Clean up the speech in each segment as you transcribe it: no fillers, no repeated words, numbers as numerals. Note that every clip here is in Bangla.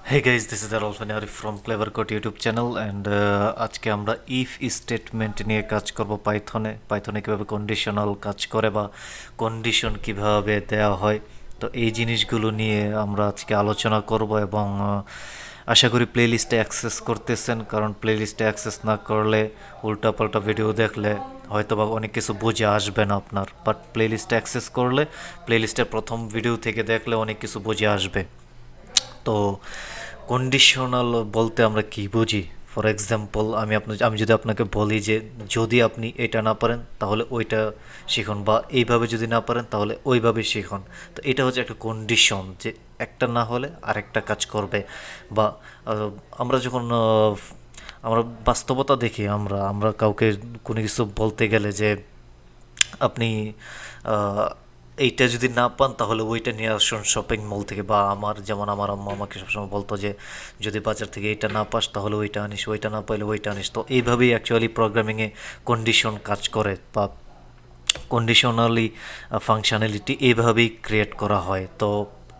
Hey guys, this is Arulfani Arif from CleaverCode YouTube channel and আজকে আমরা if স্টেটমেন্ট নিয়ে কাজ করব পাইথনে কিভাবে কন্ডিশনাল কাজ করে বা কন্ডিশন কিভাবে দেওয়া হয়। তো এই জিনিসগুলো নিয়ে আমরা আজকে আলোচনা করব এবং আশা করি প্লেলিস্টে অ্যাক্সেস করতেছেন, কারণ প্লেলিস্টে অ্যাক্সেস না করলে উল্টাপাল্টা ভিডিও দেখলে হয়তো বা অনেক কিছু বুঝে আসবে না আপনার, বাট প্লেলিস্টে অ্যাক্সেস করলে প্লেলিস্টের প্রথম ভিডিও থেকে দেখলে অনেক কিছু বুঝে আসবে। তো কন্ডিশনাল বলতে আমরা কি বুঝি? ফর এক্সাম্পল আমি যদি আপনাকে বলি যে যদি আপনি এটা না পারেন তাহলে ওইটা শিখুন, বা এইভাবে যদি না পারেন তাহলে ওইভাবে শিখুন। তো এটা হচ্ছে একটা কন্ডিশন যে একটা না হলে আরেকটা কাজ করবে। বা আমরা যখন আমরা বাস্তবতা দেখি, আমরা আমরা কাউকে কোনো কিছু বলতে গেলে যে আপনি এইটা যদি না পান তাহলে ওইটা নিয়ে আসুন শপিং মল থেকে, বা আমার আম্মা আমাকে সবসময় বলতো যে যদি বাজার থেকে এইটা না পাস তাহলে ওইটা আনিস, ওইটা না পাইলে ওইটা আনিস। তো এইভাবেই অ্যাকচুয়ালি প্রোগ্রামিংয়ে কন্ডিশন কাজ করে, বা কন্ডিশনালি ফাংশনালিটি এইভাবেই ক্রিয়েট করা হয়। তো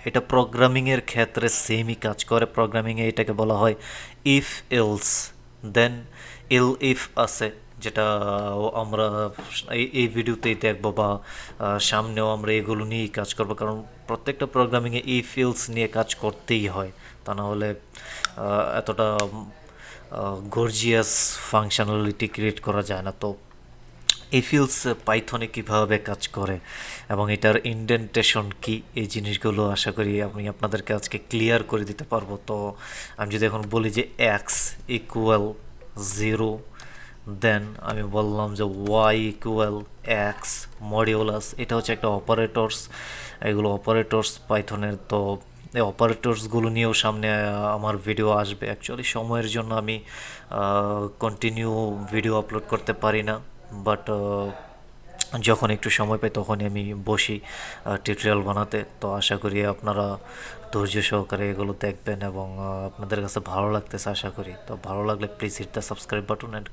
এটা প্রোগ্রামিংয়ের ক্ষেত্রে সেমই কাজ করে। প্রোগ্রামিংয়ে এটাকে বলা হয় ইফ এলস, দেন ইফ আছে, যেটা আমরা এই ভিডিওতেই দেখবো, বা সামনেও আমরা এগুলো নিয়েই কাজ করবো, কারণ প্রত্যেকটা প্রোগ্রামিংয়ে ইফ এলস নিয়ে কাজ করতেই হয়, তা না হলে এতটা গর্জিয়াস ফাংশনালিটি ক্রিয়েট করা যায় না। তো এফিলস পাইথনে কীভাবে কাজ করে এবং এটার ইনডেন্টেশন কি, এই জিনিসগুলো আশা করি আমি আপনাদেরকে আজকে ক্লিয়ার করে দিতে পারবো। তো আমি যদি এখন বলি যে এক্স ইকুয়াল 0, দেন আমি বললাম যে ওয়াই ইকুয়াল এক্স মডিউলাস, এটা হচ্ছে একটা অপারেটরস। এগুলো অপারেটরস পাইথনের। তো এই অপারেটরসগুলো নিয়েও সামনে আমার ভিডিও আসবে। অ্যাকচুয়ালি সময়ের জন্য আমি কন্টিনিউ ভিডিও আপলোড করতে পারি না, বাট যখন একটু সময় পাই তখনই আমি বসি টিউটোরিয়াল বানাতে। তো আশা করি আপনারা ধৈর্য সহকারে এগুলো দেখবেন এবং আপনাদের কাছে ভালো লাগতেছে আশা করি। তো ভালো লাগলে please hit the subscribe button and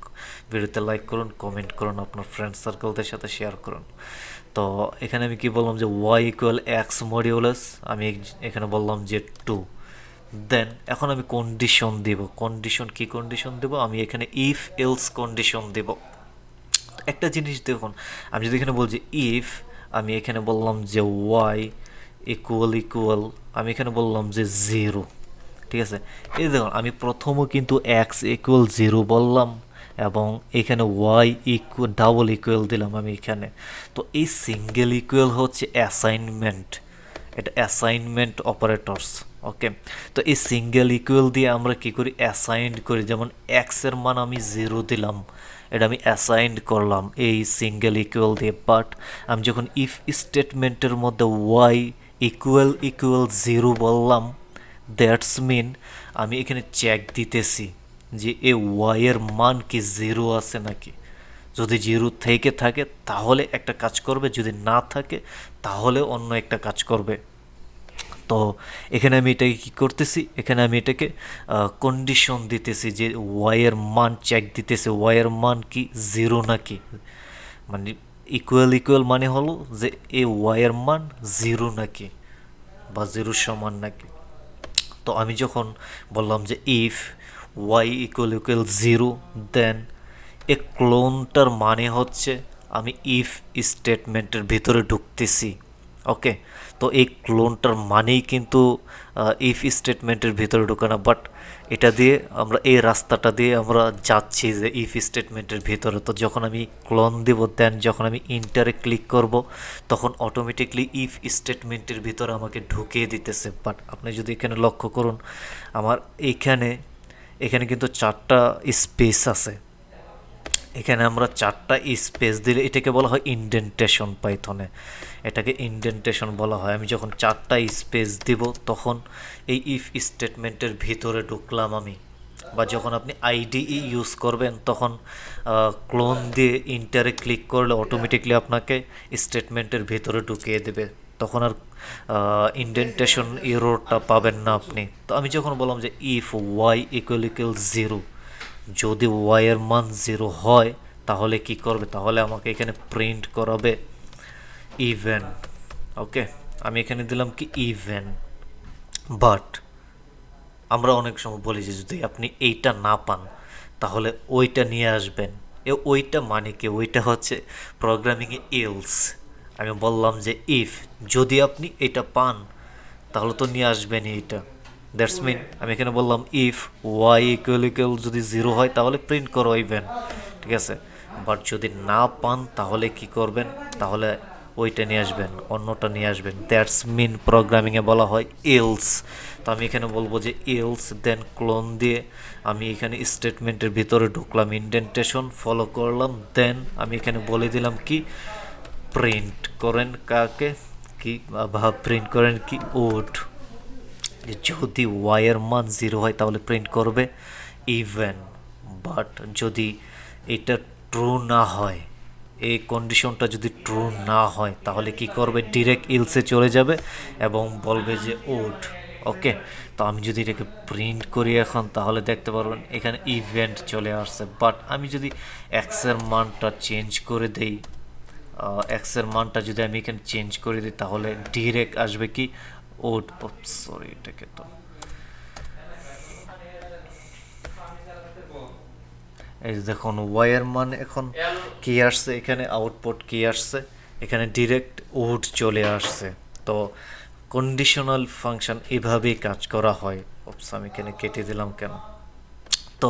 ভিডিওতে লাইক করুন, কমেন্ট করুন, আপনার ফ্রেন্ড সার্কেলদের সাথে শেয়ার করুন। তো এখানে আমি কি বললাম যে ওয়াই ইকুয়াল এক্স মডিউলাস, আমি এখানে বললাম যে 2, দেন এখন আমি কন্ডিশন দিব। কন্ডিশন কি কন্ডিশন দেব? আমি এখানে ইফ এলস কন্ডিশন দেব। একটা জিনিস দেখুন, আমি যদি এখানে বলছি ইফ, আমি এখানে বললাম যে ওয়াই ইকুয়াল, আমি এখানে বললাম যে 0, ঠিক আছে। এই দেখুন আমি প্রথমও কিন্তু এক্স ইকুয়াল 0 বললাম এবং এখানে ওয়াই ডাবল ইকুয়াল দিলাম আমি এখানে। তো এই সিঙ্গেল ইকুয়াল হচ্ছে অ্যাসাইনমেন্ট, এটা অ্যাসাইনমেন্ট অপারেটরস। ওকে, তো এই সিঙ্গেল ইকুয়াল দিয়ে আমরা কি করি? অ্যাসাইন্ড করি। যেমন এক্সের মান আমি 0 দিলাম, এটা আমি অ্যাসাইন্ড করলাম এই সিঙ্গেল ইকুয়াল দিয়ে। বাট আমি যখন ইফ স্টেটমেন্টের মধ্যে ওয়াই ইকুয়াল 0 বললাম, দ্যাটস মিন আমি এখানে চেক দিতেছি যে এ ওয়াইয়ের মান কি 0 আছে নাকি। যদি 0 থেকে থাকে তাহলে একটা কাজ করবে, যদি না থাকে তাহলে অন্য একটা কাজ করবে। তো এখানে আমি এটাকে কী করতেছি? এখানে আমি এটাকে কন্ডিশন দিতেছি যে ওয়াইয়ের মান চেক দিতেছে, ওয়াইয়ের মান কি 0 নাকি। মানে ইকুয়াল মানে হলো যে এ ওয়াইয়ের মান 0 নাকি, বা 0 সমান নাকি। তো আমি যখন বললাম যে ইফ ওয়াই ইকুয়াল 0, দেন এ ক্লোনটার মানে হচ্ছে আমি ইফ স্টেটমেন্টের ভিতরে ঢুকতেছি। ওকে, তো এই ক্লোনটার মানেই কিন্তু ইফ স্টেটমেন্টের ভিতরে ঢোকানো, বাট এটা দিয়ে আমরা এই রাস্তাটা দিয়ে আমরা যাচ্ছি যে ইফ স্টেটমেন্টের ভিতরে। তো যখন আমি ক্লোন দেব, দেন যখন আমি ইন্টারে ক্লিক করব তখন অটোমেটিকলি ইফ স্টেটমেন্টের ভিতরে আমাকে ঢুকিয়ে দিতেছে। বাট আপনি যদি এখানে লক্ষ্য করুন, আমার এখানে কিন্তু 4টা স্পেস আছে। এখানে আমরা 4টা স্পেস দিলে এটাকে বলা হয় ইনডেন্টেশন পাইথনে, এটাকে ইনডেন্টেশন বলা হয়। আমি যখন 4টা স্পেস দিব তখন এই ইফ স্টেটমেন্টের ভিতরে ঢুকলাম আমি। বা যখন আপনি আইডিই ইউজ করবেন তখন ক্লোন দিয়ে ইন্টারে ক্লিক করলে অটোমেটিকলি আপনাকে স্টেটমেন্টের ভিতরে ঢুকিয়ে দেবে, তখন আর ইনডেন্টেশন এররটা পাবেন না আপনি। তো আমি যখন বললাম যে ইফ ওয়াই ইকুয়াল 0, যদি ওয়াইয়ের মান 0 হয় তাহলে কি করবে? তাহলে আমাকে এখানে প্রিন্ট করাবে ইভেন। ওকে, আমি এখানে দিলাম কি ইভেন, বাট আমরা অনেক সময় বলি যে যদি আপনি এইটা না পান তাহলে ওইটা নিয়ে আসবেন। ওইটা মানে কি, ওইটা হচ্ছে প্রোগ্রামিংয়ে এলস। আমি বললাম যে ইফ, যদি আপনি এটা পান তাহলে তো নিয়ে আসবেনই এইটা। দ্যাটস মিন আমি এখানে বললাম ইফ ওয়াই ইকুয়াল ইকুয়াল যদি 0 হয় তাহলে প্রিন্ট করো ইভেন, ঠিক আছে। বাট যদি না পান তাহলে কি করবেন, তাহলে ওইটা নিয়ে আসবেন, অন্যটা নিয়ে আসবেন। দ্যাটস মিন প্রোগ্রামিংয়ে বলা হয় এলস। তো আমি এখানে বলবো যে এলস, দেন ক্লোন দিয়ে আমি এখানে স্টেটমেন্টের ভিতরে ঢুকলাম, ইন্ডেন্টেশন ফলো করলাম, দেন আমি এখানে বলে দিলাম কি প্রিন্ট করেন কাকে, কি প্রিন্ট করেন কি ওড। যদি ওয়াইয়ের মান 0 হয় তাহলে প্রিন্ট করবে ইভেন। বাট যদি এটা ট্রু না হয়, এই কন্ডিশনটা যদি ট্রু না হয় তাহলে কি করবে, ডিরেক্ট ইলসে চলে যাবে এবং বলবে যে ওড। ওকে, তো আমি যদি এটাকে প্রিন্ট করি এখন তাহলে দেখতে পারবেন এখানে ইভেন্ট চলে আসছে। বাট আমি যদি এক্সের মানটা চেঞ্জ করে দেই, এক্সের মানটা যদি আমি এখানে চেঞ্জ করে দিই তাহলে ডিরেক্ট আসবে কি ওড। সরি, এটাকে তো এই দেখুন ওয়াইয়ের মান এখন কি আসছে, এখানে আউটপুট কি আসছে, এখানে ডিরেক্ট ওড চলে আসছে। তো কন্ডিশনাল ফাংশন এভাবেই কাজ করা হয়। আমি এখানে কেটে দিলাম কেন। তো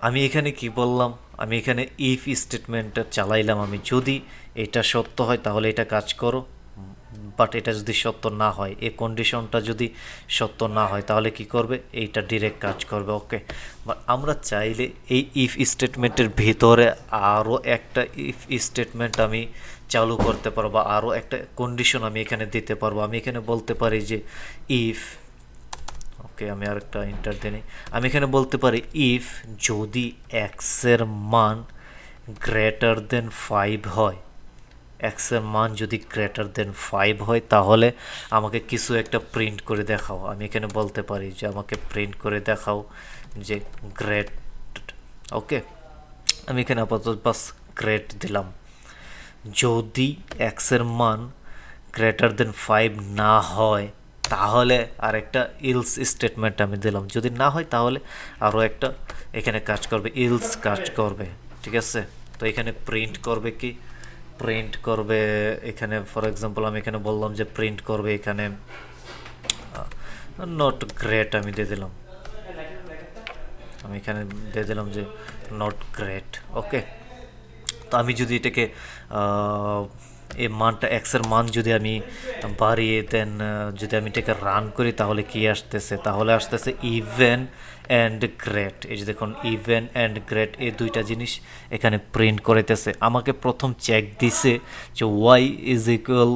আমি এখানে কি বললাম, আমি এখানে ইফ স্টেটমেন্টটা চালাইলাম, আমি যদি এটা সত্য হয় তাহলে এটা কাজ করো, বাট এটা যদি সত্য না হয়, এই কন্ডিশনটা যদি সত্য না হয় তাহলে কি করবে, এইটা ডিরেক্ট কাজ করবে। ওকে, বাট আমরা চাইলে এই ইফ স্টেটমেন্টের ভিতরে আরও একটা ইফ স্টেটমেন্ট আমি চালু করতে পারবো, বা আরও একটা কন্ডিশন আমি এখানে দিতে পারবো। আমি এখানে বলতে পারি যে ইফ, ওকে আমি আরেকটা ইন্টার দিই, আমি এখানে বলতে পারি ইফ যদি এক্সের মান গ্রেটার দেন 5 হয়, এক্সের মান যদি গ্রেটার দেন 5 হয় তাহলে আমাকে কিছু একটা প্রিন্ট করে দেখাও। আমি এখানে বলতে পারি যে আমাকে প্রিন্ট করে দেখাও যে গ্রেট। ওকে, আমি এখানে আপাতত বাস গ্রেট দিলাম। যদি এক্সের মান গ্রেটার দেন 5 না হয় তাহলে আরেকটা ইলস স্টেটমেন্ট আমি দিলাম, যদি না হয় তাহলে আরও একটা এখানে কাজ করবে, ইলস কাজ করবে, ঠিক আছে। তো এখানে প্রিন্ট করবে কি, প্রিন্ট করবে এখানে ফর এক্সাম্পল আমি এখানে বললাম যে প্রিন্ট করবে এখানে নট গ্রেট, আমি দিয়ে দিলাম, আমি এখানে দিয়ে দিলাম যে নট গ্রেট। ওকে, তো আমি যদি এটাকে এই মানটা এক্সের মান যদি আমি বাড়িয়ে দেন, যদি আমি এটাকে রান করি তাহলে কি আসতেছে, তাহলে আসতেছে ইভেন অ্যান্ড গ্রেট। এই যে দেখুন ইভেন অ্যান্ড গ্রেট, এই দুইটা জিনিস এখানে প্রিন্ট করেতেছে। আমাকে প্রথম চেক দিছে যে ওয়াই ইজ ইকুয়াল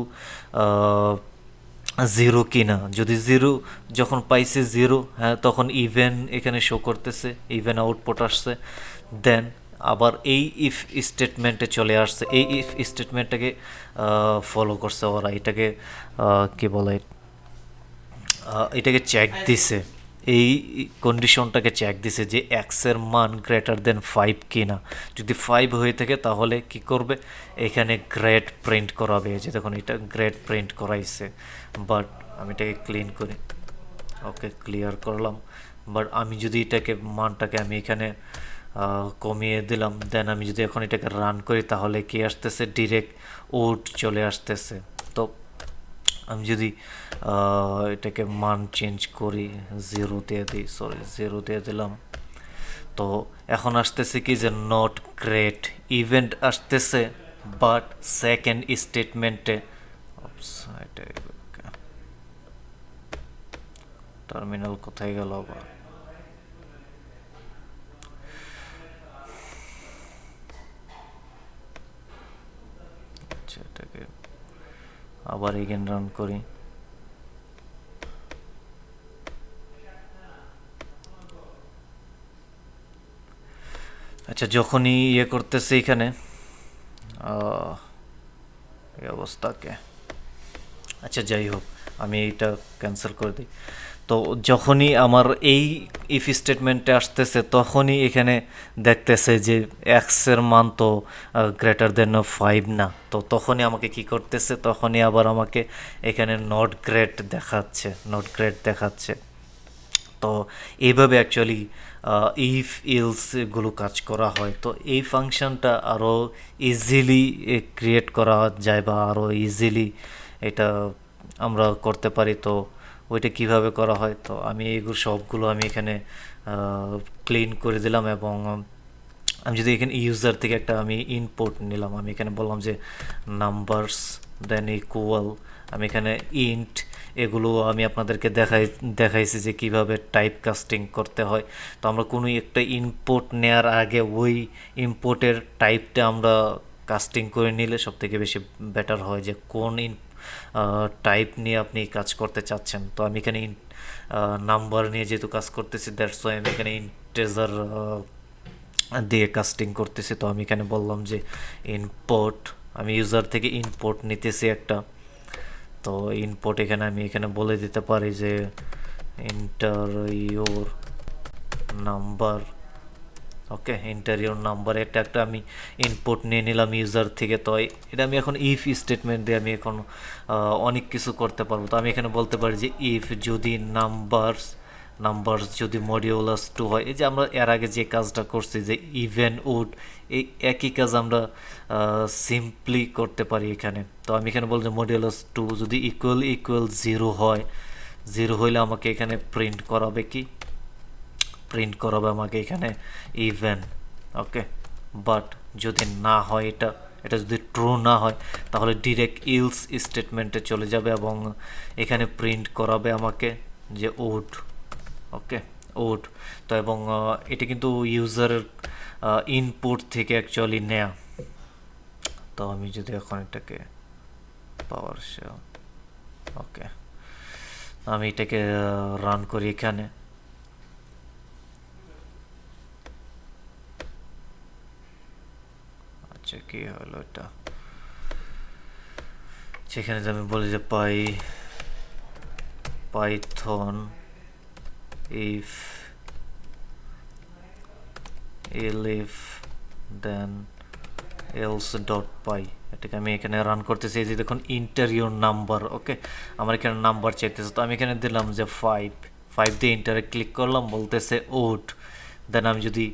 0 কি না, যদি 0 যখন পাইছে 0, হ্যাঁ তখন ইভেন এখানে শো করতেছে, ইভেন আউটপুট আসছে। দেন আবার এই ইফ স্টেটমেন্টে চলে আসছে, এই ইফ স্টেটমেন্টটাকে ফলো করছে ওরা, এটাকে কি বলে, এটাকে চেক দিছে, এই কন্ডিশনটাকে চেক দিছে যে এক্সের মান গ্রেটার দেন 5 কি না। যদি 5 হয়ে থাকে তাহলে কি করবে, এখানে গ্রেড প্রিন্ট করাবে। যে দেখুন এটা গ্রেড প্রিন্ট করাইছে। বাট আমি এটাকে ক্লিন করি, ওকে ক্লিয়ার করলাম। বাট আমি যদি এটাকে মানটাকে আমি এখানে কমিয়ে দিলাম, দেন আমি যদি এখন এটাকে রান করি তাহলে কি আসতেছে, ডিরেক্ট ওড চলে আসতেছে। তো আমি যদি এটাকে মান চেঞ্জ করি, 0 দিয়ে দিই, সরি 0 দিয়ে দিলাম, তো এখন আসতেছে কি যে নট গ্রেট, ইভেন্ট আসতেছে। বাট সেকেন্ড স্টেটমেন্টে টার্মিনাল কোথায় গেল আবার, এটাকে আবার এগেন রান করি। আচ্ছা, যখনই ইয়ে করতেছে এখানে এই অবস্থাকে, আচ্ছা যাই হোক আমি এইটা ক্যান্সেল করে দিই। তো যখনই আমার এই ইফ স্টেটমেন্টে আসতেছে তখনই এখানে দেখতেছে যে এক্সের মান তো গ্রেটার দেন 5 না, তো তখনই আমাকে কি করতেছে, তখনই আবার আমাকে এখানে নট গ্রেট দেখাচ্ছে, নট গ্রেট দেখাচ্ছে। তো এইভাবে অ্যাকচুয়ালি ইফ ইলস এগুলো কাজ করা হয়। তো এই ফাংশনটা আরও ইজিলি ক্রিয়েট করা যায় বা আরও ইজিলি এটা আমরা করতে পারি। তো ওইটা কিভাবে করা হয়, তো আমি এইগুলো সবগুলো আমি এখানে ক্লিন করে দিলাম। এবং আমি যদি এখানে ইউজার থেকে একটা আমি ইনপুট নিলাম, আমি এখানে বললাম যে নাম্বারস দেন ইকুয়াল, আমি এখানে ইন্ট, এগুলো আমি আপনাদেরকে দেখাইছি যে কিভাবে টাইপ কাস্টিং করতে হয়। তো আমরা কোনো একটা ইনপুট নেওয়ার আগে ওই ইনপুটের টাইপটা আমরা কাস্টিং করে নিলে সবথেকে বেশি বেটার হয়, যে কোন টাইপ নিয়ে আপনি কাজ করতে চাচ্ছেন। তো আমি এখানে নাম্বার নিয়ে যেহেতু কাজ করতেছি, দ্যাটস ওয়াই আমি এখানে ইন্টেজার দিয়ে কাস্টিং করতেছি। তো আমি এখানে বললাম যে ইনপুট, আমি ইউজার থেকে ইনপুট নিতেছি একটা। তো ইনপুট এখানে আমি এখানে বলে দিতে পারি যে enter your number. Okay, enter your number একটা আমি ইনপুট নিয়ে নিলাম ইউজার থেকে। তো এটা আমি এখন ইফ স্টেটমেন্ট দিয়ে আমি এখন অনেক কিছু করতে পারবো। তো আমি এখানে বলতে পারি যে ইফ যদি নাম্বারস যদি মডিউলাস 2 হয়, এই যে আমরা এর আগে যে কাজটা করছি যে ইভেন উড, এই একই কাজ আমরা সিম্পলি করতে পারি এখানে। তো আমি এখানে বলছি মডিউলাস 2 যদি ইকুয়াল 0 হয়, 0 হইলে আমাকে এখানে প্রিন্ট করাবে কি, প্রিন্ট করাবে আমাকে এখানে ইভেন। ওকে, বাট যদি না হয়, এটা যদি ট্রু না হয়, তাহলে ডিরেক্ট ইলস স্টেটমেন্টে চলে যাবে এবং এখানে প্রিন্ট করাবে আমাকে যে উড। Okay, would. তো এবং এটা কিন্তু ইউজারের ইনপুট থেকে অ্যাকচুয়ালি নেয়া। তো আমি যদি এখন এটাকে পাওয়ার শেল, ওকে, আমি এটাকে রান করি এখানে। আচ্ছা, কি হলো এটা, সেখানে আমি বলি যে Python if elif then else dot py, এটাকে আমি এখানে রান করতেছি। এই যে দেখুন ইন্টার ইউর নাম্বার। ওকে, আমার এখানে নাম্বার চাইতেছে। তো আমি এখানে দিলাম যে 5 দিয়ে ইন্টারে ক্লিক করলাম, বলতেছে ওড। দেন আমি যদি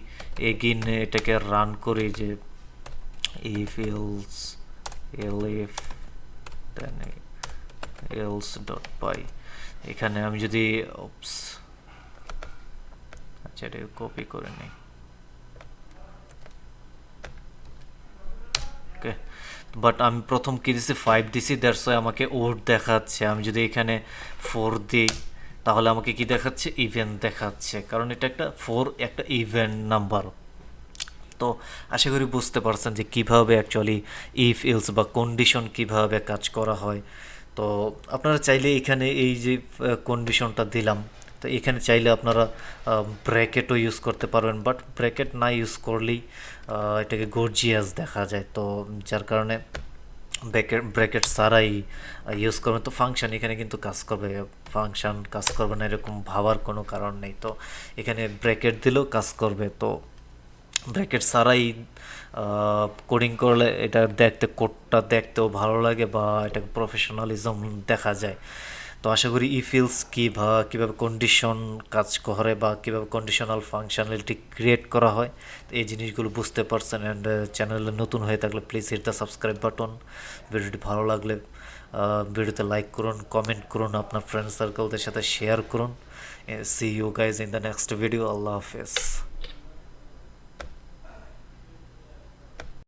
এগেইন এটাকে রান করি যে if else elif then else dot py, এখানে আমি যদি আচ্ছা এটাকে কপি করে নিই। ওকে, বাট আমি প্রথম কি দিছি 5 দিছি, দ্যাটস ওয়াই আমাকে ওড দেখাচ্ছে। আমি যদি এখানে 4 দিই, তাহলে আমাকে কি দেখাচ্ছে, ইভেন দেখাচ্ছে, কারণ এটা একটা 4 একটা ইভেন নাম্বার। তো আশা করি বুঝতে পারছেন যে কিভাবে অ্যাকচুয়ালি ইফ ইলস বা কন্ডিশন কিভাবে কাজ করা হয়। তো আপনারা চাইলে এখানে এই যে কন্ডিশনটা দিলাম, তো এখানে চাইলে আপনারা ব্র্যাকেটও ইউজ করতে পারবেন, বাট ব্র্যাকেট না ইউজ করলেই এটাকে গর্জিয়াস দেখা যায়। তো যার কারণে ব্র্যাকেট ছাড়াই ইউজ করবেন। তো ফাংশন এখানে কিন্তু কাজ করবে, ফাংশন কাজ করবে না এরকম ভাবার কোনো কারণ নেই। তো এখানে ব্র্যাকেট দিলেও কাজ করবে। তো ব্র্যাকেট ছাড়াই কোডিং করলে এটা কোডটা দেখতেও ভালো লাগে বা এটাকে প্রফেশনালিজম দেখা যায়। তো আশা করি ইফিলস কীভাবে কন্ডিশন কাজ করে বা কীভাবে কন্ডিশনাল ফাংশনালিটি ক্রিয়েট করা হয়, তো এই জিনিসগুলো বুঝতে পারছেন। অ্যান্ড চ্যানেলে নতুন হয়ে থাকলে please hit the subscribe button. ভিডিওটি ভালো লাগলে ভিডিওতে লাইক করুন, কমেন্ট করুন, আপনার ফ্রেন্ড সার্কেলদের সাথে শেয়ার করুন। See you guys in the next video. আল্লাহ হাফেজ।